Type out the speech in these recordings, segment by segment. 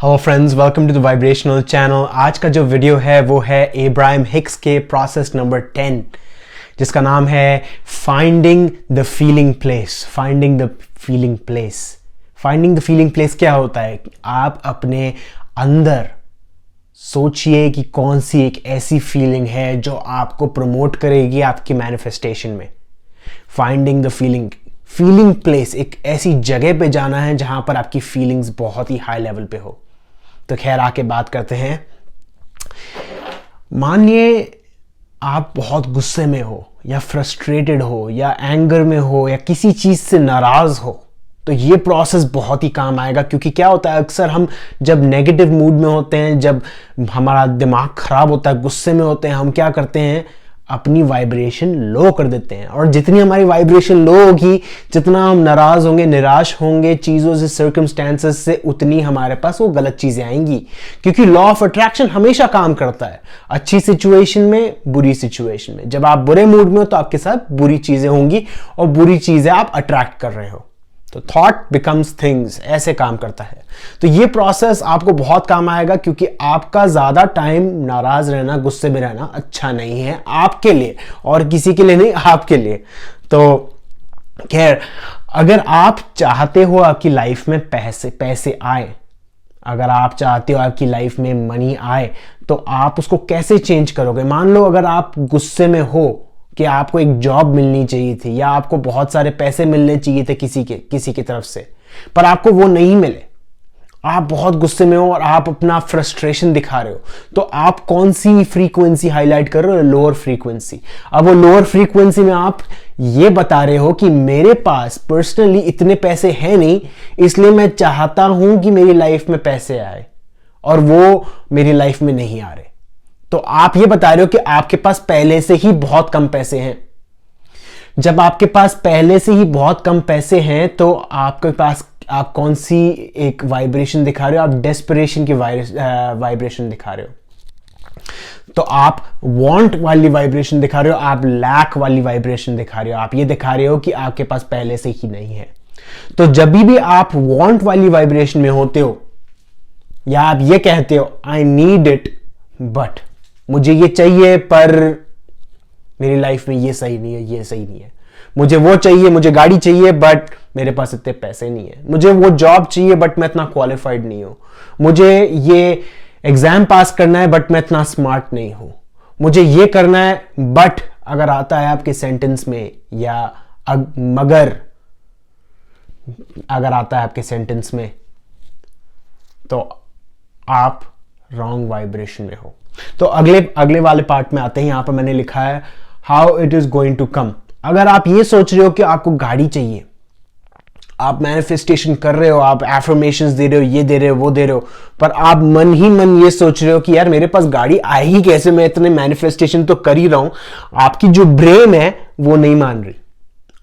Hello friends, welcome to the vibrational channel. आज का जो वीडियो है वो है एब्राहम हिक्स के प्रोसेस नंबर 10, जिसका नाम है finding the feeling place. Finding the feeling place. Finding the feeling place क्या होता है? आप अपने अंदर सोचिए कि कौन सी एक ऐसी फीलिंग है जो आपको प्रमोट करेगी आपकी मैनिफेस्टेशन में। फाइंडिंग द फीलिंग प्लेस, एक ऐसी जगह पे जाना है जहां पर आपकी फीलिंग्स बहुत ही हाई लेवल पे हो। तो खैर आके बात करते हैं। मानिए आप बहुत गुस्से में हो या फ्रस्ट्रेटेड हो या एंगर में हो या किसी चीज से नाराज हो, तो ये प्रोसेस बहुत ही काम आएगा। क्योंकि क्या होता है, अक्सर हम जब नेगेटिव मूड में होते हैं, जब हमारा दिमाग खराब होता है, गुस्से में होते हैं, हम क्या करते हैं, अपनी वाइब्रेशन लो कर देते हैं। और जितनी हमारी वाइब्रेशन लो होगी, जितना हम नाराज होंगे, निराश होंगे चीजों से, सर्कमस्टेंसेस से, उतनी हमारे पास वो गलत चीजें आएंगी। क्योंकि लॉ ऑफ अट्रैक्शन हमेशा काम करता है, अच्छी सिचुएशन में, बुरी सिचुएशन में। जब आप बुरे मूड में हो तो आपके साथ बुरी चीजें होंगी और बुरी चीजें आप अट्रैक्ट कर रहे हो। तो थॉट बिकम्स थिंग्स, ऐसे काम करता है। तो ये प्रोसेस आपको बहुत काम आएगा, क्योंकि आपका ज्यादा टाइम नाराज रहना, गुस्से में रहना अच्छा नहीं है आपके लिए, और किसी के लिए नहीं, आपके लिए। तो खैर, अगर आप चाहते हो आपकी लाइफ में पैसे आए, अगर आप चाहते हो आपकी लाइफ में मनी आए, तो आप उसको कैसे चेंज करोगे? मान लो अगर आप गुस्से में हो कि आपको एक जॉब मिलनी चाहिए थी या आपको बहुत सारे पैसे मिलने चाहिए थे किसी की तरफ से, पर आपको वो नहीं मिले, आप बहुत गुस्से में हो और आप अपना फ्रस्ट्रेशन दिखा रहे हो, तो आप कौन सी फ्रीक्वेंसी हाईलाइट कर रहे हो? Lower frequency. अब वो लोअर फ्रीक्वेंसी में आप ये बता रहे हो कि मेरे पास पर्सनली इतने पैसे हैं नहीं, इसलिए मैं चाहता हूं कि मेरी लाइफ में पैसे आए, और वो मेरी लाइफ में नहीं आ रहे। तो आप ये बता रहे हो कि आपके पास पहले से ही बहुत कम पैसे हैं। जब आपके पास पहले से ही बहुत कम पैसे हैं, तो आपके पास आप कौन सी एक वाइब्रेशन दिखा रहे हो? आप डेस्परेशन की वाइब्रेशन दिखा रहे हो। तो आप वांट वाली वाइब्रेशन दिखा रहे हो, आप लैक वाली वाइब्रेशन दिखा रहे हो। आप ये दिखा रहे हो कि आपके पास पहले से ही नहीं है। तो जब भी आप वांट वाली वाइब्रेशन में होते हो, या आप ये कहते हो आई नीड इट बट, मुझे ये चाहिए पर मेरी लाइफ में ये सही नहीं है, ये सही नहीं है, मुझे वो चाहिए, मुझे गाड़ी चाहिए बट मेरे पास इतने पैसे नहीं है, मुझे वो जॉब चाहिए बट मैं इतना क्वालिफाइड नहीं हूं, मुझे ये एग्जाम पास करना है बट मैं इतना स्मार्ट नहीं हूं, मुझे ये करना है बट, अगर आता है आपके सेंटेंस में, या मगर अगर आता है आपके सेंटेंस में, तो आप रॉन्ग वाइब्रेशन में हो। तो अगले वाले पार्ट में आते हैं। यहां पर मैंने लिखा है how it is going to come. अगर आप ये सोच रहे हो कि आपको गाड़ी चाहिए, आप मैनिफेस्टेशन कर रहे हो, आप एफर्मेशंस दे रहे हो, ये दे रहे हो, वो दे रहे हो, पर आप मन ही मन ये सोच रहे हो कि यार मेरे पास गाड़ी आई ही कैसे, मैं इतने मैनिफेस्टेशन तो कर ही रहा हूं। आपकी जो ब्रेन है वो नहीं मान रही।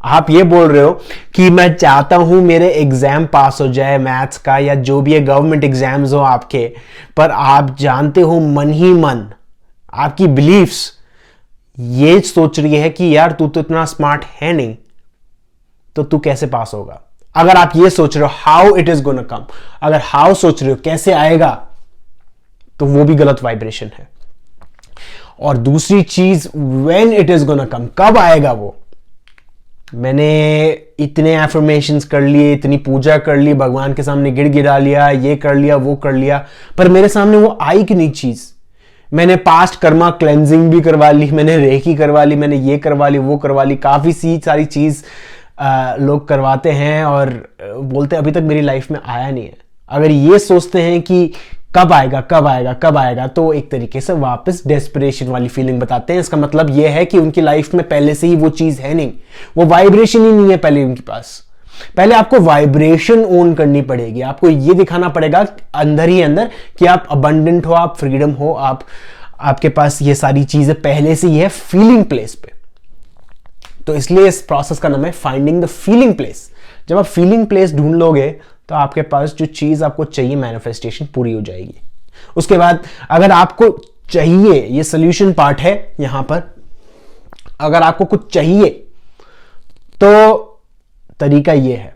आप ये बोल रहे हो कि मैं चाहता हूं मेरे एग्जाम पास हो जाए, मैथ्स का या जो भी है, गवर्नमेंट एग्जाम्स हो आपके, पर आप जानते हो मन ही मन, आपकी बिलीफ्स ये सोच रही है कि यार तू तो इतना स्मार्ट है नहीं, तो तू कैसे पास होगा? अगर आप ये सोच रहे हो how it is gonna come, अगर हाउ सोच रहे हो कैसे आएगा, तो वो भी गलत वाइब्रेशन है। और दूसरी चीज when it is gonna come, कब आएगा वो? मैंने इतने एफर्मेशंस कर लिए, इतनी पूजा कर ली, भगवान के सामने गिड़गिड़ा लिया, ये कर लिया, वो कर लिया, पर मेरे सामने वो आई कि नहीं चीज। मैंने पास्ट कर्मा क्लेंजिंग भी करवा ली, मैंने रेकी करवा ली, मैंने ये करवा ली, वो करवा ली, काफी सारी चीज लोग करवाते हैं और बोलते हैं अभी तक मेरी लाइफ में आया नहीं है। अगर ये सोचते हैं कि कब आएगा, कब आएगा, कब आएगा, तो एक तरीके से वापस डेस्परेशन वाली फीलिंग बताते हैं। इसका मतलब यह है कि उनकी लाइफ में पहले से ही वो चीज है नहीं, वो वाइब्रेशन ही नहीं है पहले उनके पास। पहले आपको वाइब्रेशन ओन करनी पड़ेगी, आपको ये दिखाना पड़ेगा अंदर ही अंदर कि आप अबंडेंट हो, आप फ्रीडम हो, आपके पास ये सारी चीजें पहले से ही है फीलिंग प्लेस पे। तो इसलिए इस प्रोसेस का नाम है फाइंडिंग द फीलिंग प्लेस। जब आप फीलिंग प्लेस ढूंढ लोगे, तो आपके पास जो चीज आपको चाहिए मैनिफेस्टेशन पूरी हो जाएगी। उसके बाद अगर आपको चाहिए, ये सोल्यूशन पार्ट है यहां पर, अगर आपको कुछ चाहिए तो तरीका ये है,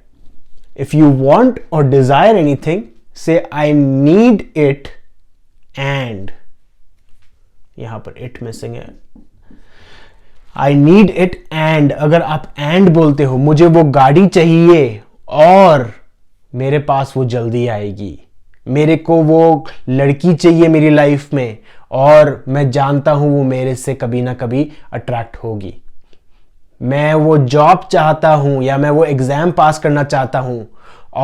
इफ यू वांट और डिजायर एनीथिंग, से आई नीड इट एंड, यहां पर इट मिसिंग है, आई नीड इट एंड, अगर आप एंड बोलते हो मुझे वो गाड़ी चाहिए और मेरे पास वो जल्दी आएगी, मेरे को वो लड़की चाहिए मेरी लाइफ में और मैं जानता हूं वो मेरे से कभी ना कभी अट्रैक्ट होगी, मैं वो जॉब चाहता हूं या मैं वो एग्जाम पास करना चाहता हूं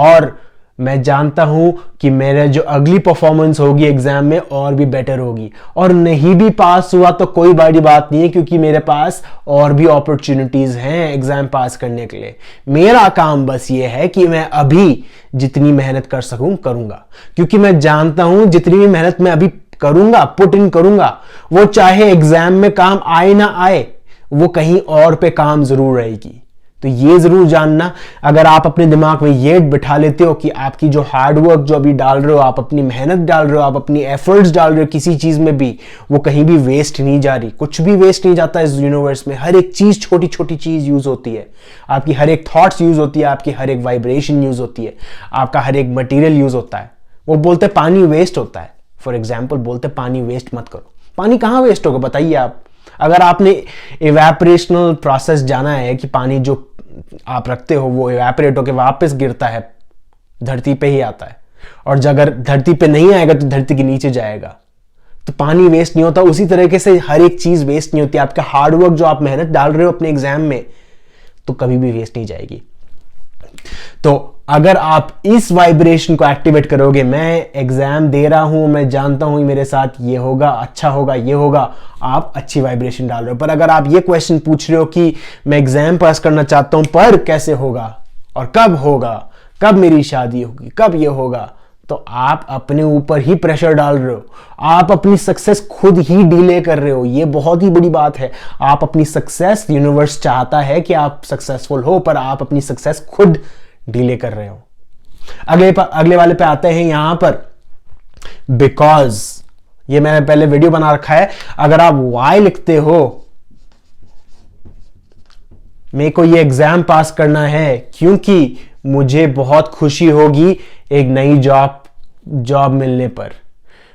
और मैं जानता हूं कि मेरे जो अगली परफॉर्मेंस होगी एग्जाम में और भी बेटर होगी, और नहीं भी पास हुआ तो कोई बड़ी बात नहीं है क्योंकि मेरे पास और भी अपॉर्चुनिटीज हैं एग्जाम पास करने के लिए। मेरा काम बस ये है कि मैं अभी जितनी मेहनत कर सकूं करूंगा, क्योंकि मैं जानता हूं जितनी भी मेहनत मैं अभी करूंगा, पुट इन करूंगा, वो चाहे एग्जाम में काम आए ना आए, वो कहीं और पे काम जरूर रहेगी। तो ये जरूर जानना, अगर आप अपने दिमाग में ये बिठा लेते हो कि आपकी जो हार्डवर्क जो अभी डाल रहे हो, आप अपनी मेहनत डाल रहे हो, आप अपनी एफर्ट्स डाल रहे हो किसी चीज में भी, वो कहीं भी वेस्ट नहीं जा रही, कुछ भी वेस्ट नहीं जाता इस यूनिवर्स में। हर एक चीज, छोटी छोटी चीज यूज होती है, आपकी हर एक थॉट्स यूज होती है, आपकी हर एक वाइब्रेशन यूज होती है, आपका हर एक मटीरियल यूज होता है। वो बोलते पानी वेस्ट होता है, फॉर एग्जाम्पल बोलते पानी वेस्ट मत करो। पानी कहाँ वेस्ट होगा बताइए आप? अगर आपने इवेपोरेशनल प्रोसेस जाना है कि पानी जो आप रखते हो वो इवेपोरेट होकर वापस गिरता है, धरती पे ही आता है, और अगर धरती पे नहीं आएगा तो धरती के नीचे जाएगा, तो पानी वेस्ट नहीं होता। उसी तरीके से हर एक चीज वेस्ट नहीं होती। आपका हार्डवर्क जो आप मेहनत डाल रहे हो अपने एग्जाम में, तो कभी भी वेस्ट नहीं जाएगी। तो अगर आप इस वाइब्रेशन को एक्टिवेट करोगे, मैं एग्जाम दे रहा हूं, मैं जानता हूं मेरे साथ ये होगा, अच्छा होगा, ये होगा, आप अच्छी वाइब्रेशन डाल रहे हो। पर अगर आप ये क्वेश्चन पूछ रहे हो कि मैं एग्जाम पास करना चाहता हूं पर कैसे होगा और कब होगा, कब मेरी शादी होगी, कब ये होगा, तो आप अपने ऊपर ही प्रेशर डाल रहे हो, आप अपनी सक्सेस खुद ही डिले कर रहे हो। ये बहुत ही बड़ी बात है। आप अपनी सक्सेस, यूनिवर्स चाहता है कि आप सक्सेसफुल हो, पर आप अपनी सक्सेस खुद डिले कर रहे हो। अगले वाले पे आते हैं यहां पर, बिकॉज, ये मैंने पहले वीडियो बना रखा है। अगर आप वाई लिखते हो, मेरे को ये एग्जाम पास करना है क्योंकि मुझे बहुत खुशी होगी एक नई जॉब मिलने पर,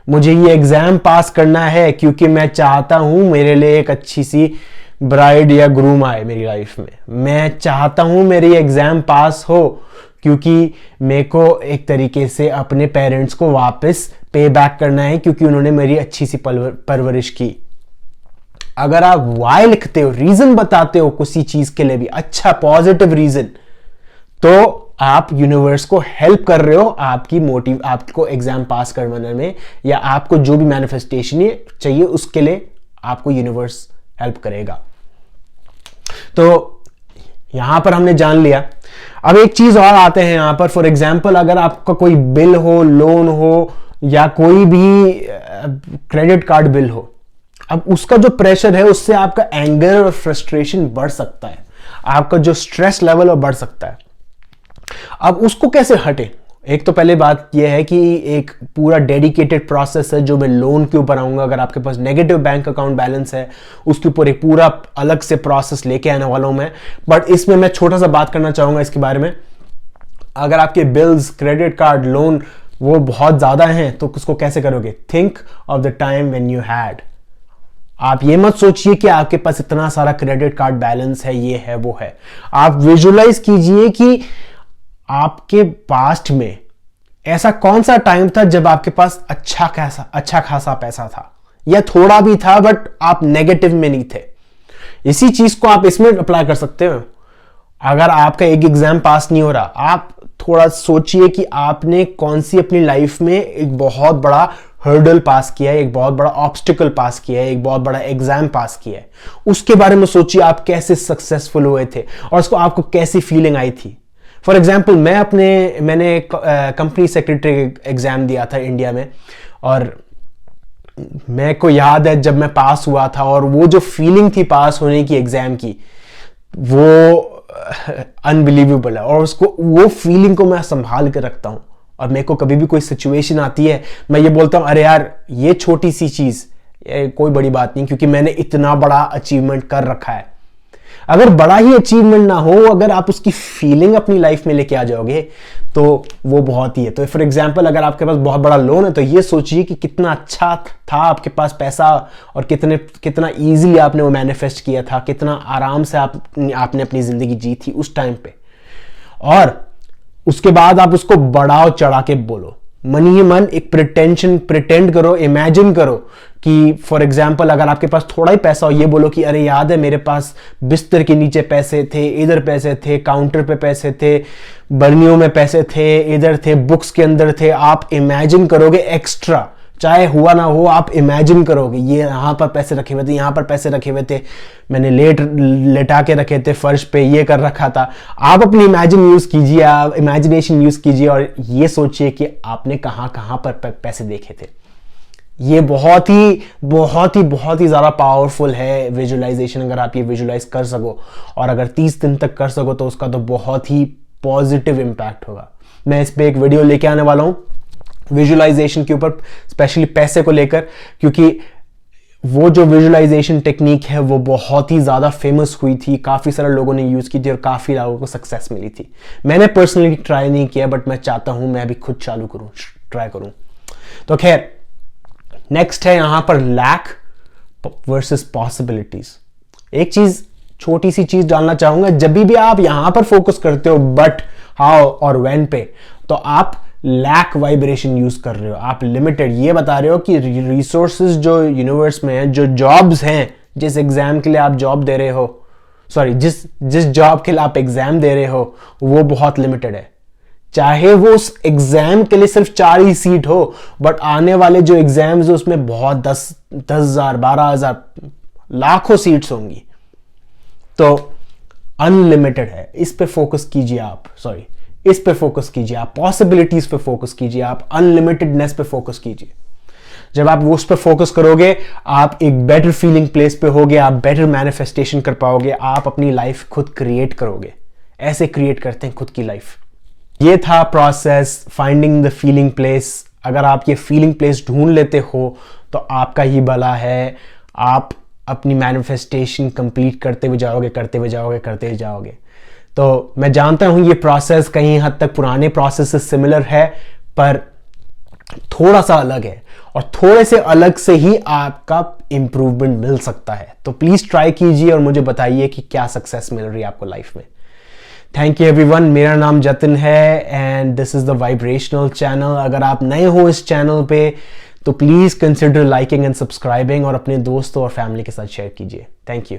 मुझे ये एग्जाम पास करना है क्योंकि मैं चाहता हूं मेरे लिए एक अच्छी सी ब्राइड या ग्रूम आए मेरी लाइफ में, मैं चाहता हूं मेरी एग्जाम पास हो क्योंकि मेरे को एक तरीके से अपने पेरेंट्स को वापस पे बैक करना है क्योंकि उन्होंने मेरी अच्छी सी परवरिश की। अगर आप वाई लिखते हो, रीजन बताते हो किसी चीज के लिए भी, अच्छा पॉजिटिव रीजन, तो आप यूनिवर्स को हेल्प कर रहे हो आपको एग्जाम पास करवाने में, या आपको जो भी मैनिफेस्टेशन चाहिए उसके लिए आपको यूनिवर्स हेल्प करेगा। तो यहां पर हमने जान लिया। अब एक चीज और आते हैं यहां पर, फॉर एग्जाम्पल अगर आपका कोई बिल हो, लोन हो, या कोई भी क्रेडिट कार्ड बिल हो, अब उसका जो प्रेशर है उससे आपका एंगर और फ्रस्ट्रेशन बढ़ सकता है, आपका जो स्ट्रेस लेवल वो बढ़ सकता है। अब उसको कैसे हटे? एक तो पहले बात यह है कि एक पूरा डेडिकेटेड प्रोसेस है जो मैं लोन के ऊपर आऊंगा। अगर आपके पास नेगेटिव बैंक अकाउंट बैलेंस है उसके ऊपर एक पूरा अलग से प्रोसेस लेके आने वाला हूं मैं, बट इसमें मैं छोटा सा बात करना चाहूंगा इसके बारे में। अगर आपके बिल्स, क्रेडिट कार्ड, लोन वो बहुत ज्यादा हैं तो उसको कैसे करोगे? Think of the time when you had. आप ये मत सोचिए कि आपके पास इतना सारा क्रेडिट कार्ड बैलेंस है, ये है, वो है। आप विजुअलाइज कीजिए कि आपके पास्ट में ऐसा कौन सा टाइम था जब आपके पास अच्छा खासा पैसा था, या थोड़ा भी था बट आप नेगेटिव में नहीं थे। इसी चीज को आप इसमें अप्लाई कर सकते हो। अगर आपका एक एग्जाम पास नहीं हो रहा, आप थोड़ा सोचिए कि आपने कौन सी अपनी लाइफ में एक बहुत बड़ा हर्डल पास किया है, एक बहुत बड़ा ऑब्स्टिकल पास किया है, एक बहुत बड़ा एग्जाम पास किया है। उसके बारे में सोचिए आप कैसे सक्सेसफुल हुए थे और उसको आपको कैसी फीलिंग आई थी। फॉर एग्जाम्पल मैंने कंपनी सेक्रेटरी एग्जाम दिया था इंडिया में, और मेरे को याद है जब मैं पास हुआ था और वो जो फीलिंग थी पास होने की एग्जाम की, वो अनबिलीवेबल है। और वो फीलिंग को मैं संभाल के रखता हूं, और मेरे को कभी भी कोई सिचुएशन आती है मैं ये बोलता हूं, अरे यार ये छोटी सी चीज, कोई बड़ी बात नहीं, क्योंकि मैंने इतना बड़ा अचीवमेंट कर रखा है। अगर बड़ा ही अचीवमेंट ना हो, अगर आप उसकी फीलिंग अपनी लाइफ में लेके आ जाओगे तो वो बहुत ही है। तो फॉर एग्जांपल अगर आपके पास बहुत बड़ा लोन है तो ये सोचिए कि कितना अच्छा था आपके पास पैसा और कितना इजीली आपने वो मैनिफेस्ट किया था, कितना आराम से आपने अपनी ज़िंदगी जी थी उस टाइम पे। और उसके बाद आप उसको बढ़ाओ चढ़ा के बोलो, मन ही मन एक प्रिटेंड करो, इमेजिन करो कि फॉर एग्जाम्पल अगर आपके पास थोड़ा ही पैसा हो, ये बोलो कि अरे याद है मेरे पास बिस्तर के नीचे पैसे थे, इधर पैसे थे, काउंटर पे पैसे थे, बर्नियों में पैसे थे, इधर थे, बुक्स के अंदर थे। आप इमेजिन करोगे एक्स्ट्रा, चाहे हुआ ना हो आप इमेजिन करोगे ये यहाँ पर पैसे रखे हुए थे, यहाँ पर पैसे रखे हुए थे, मैंने लेटा के रखे थे फर्श पे, ये कर रखा था। आप अपनी इमेजिनेशन यूज कीजिए और ये सोचिए कि आपने कहाँ कहाँ पर पैसे देखे थे। ये बहुत ही ज़्यादा पावरफुल है विजुअलाइजेशन। अगर आप ये विजुअलाइज कर सको और अगर 30 दिन तक कर सको तो उसका तो बहुत ही पॉजिटिव इम्पैक्ट होगा। मैं इस पे एक वीडियो लेके आने वाला हूँ विजुअलाइजेशन के ऊपर, स्पेशली पैसे को लेकर, क्योंकि वो जो विजुअलाइजेशन टेक्निक है वो बहुत ही ज़्यादा फेमस हुई थी, काफ़ी सारे लोगों ने यूज़ की थी और काफ़ी लोगों को सक्सेस मिली थी। मैंने पर्सनली ट्राई नहीं किया बट मैं चाहता हूँ मैं भी खुद चालू करूँ, ट्राई करूँ। तो खैर नेक्स्ट है यहाँ पर लैक वर्सेस पॉसिबिलिटीज। एक चीज, छोटी सी चीज डालना चाहूंगा, जब भी आप यहां पर फोकस करते हो बट, हाउ और व्हेन पे, तो आप लैक वाइब्रेशन यूज कर रहे हो, आप लिमिटेड। ये बता रहे हो कि रिसोर्सेज जो यूनिवर्स में है, जो जॉब्स हैं, जिस एग्जाम के लिए आप जॉब दे रहे हो, सॉरी जिस जॉब के लिए आप एग्जाम दे रहे हो वो बहुत लिमिटेड है। चाहे वो उस एग्जाम के लिए सिर्फ 4 ही सीट हो, बट आने वाले जो एग्जाम्स है उसमें बहुत 10,000, 12,000, लाखों सीट्स होंगी। तो अनलिमिटेड है, इस पे फोकस कीजिए आप, इस पे फोकस कीजिए आप, पॉसिबिलिटीज पे फोकस कीजिए आप, अनलिमिटेडनेस पे फोकस कीजिए। जब आप उस पे फोकस करोगे आप एक बेटर फीलिंग प्लेस पे होगे, आप बेटर मैनिफेस्टेशन कर पाओगे, आप अपनी लाइफ खुद क्रिएट करोगे। ऐसे क्रिएट करते हैं खुद की लाइफ। ये था process finding the feeling place. अगर आप ये फीलिंग प्लेस ढूंढ लेते हो तो आपका ही भला है, आप अपनी मैनिफेस्टेशन कंप्लीट करते हुए जाओगे। तो मैं जानता हूँ ये प्रोसेस कहीं हद तक पुराने प्रोसेस से सिमिलर है पर थोड़ा सा अलग है, और थोड़े से अलग से ही आपका इंप्रूवमेंट मिल सकता है। तो प्लीज ट्राई कीजिए और मुझे बताइए कि क्या सक्सेस मिल रही है आपको लाइफ में। थैंक यू एवरीवन, मेरा नाम जतिन है and this is the vibrational channel. अगर आप नए हो इस चैनल पे तो please consider liking and subscribing और अपने दोस्तों और फैमिली के साथ शेयर कीजिए। Thank you.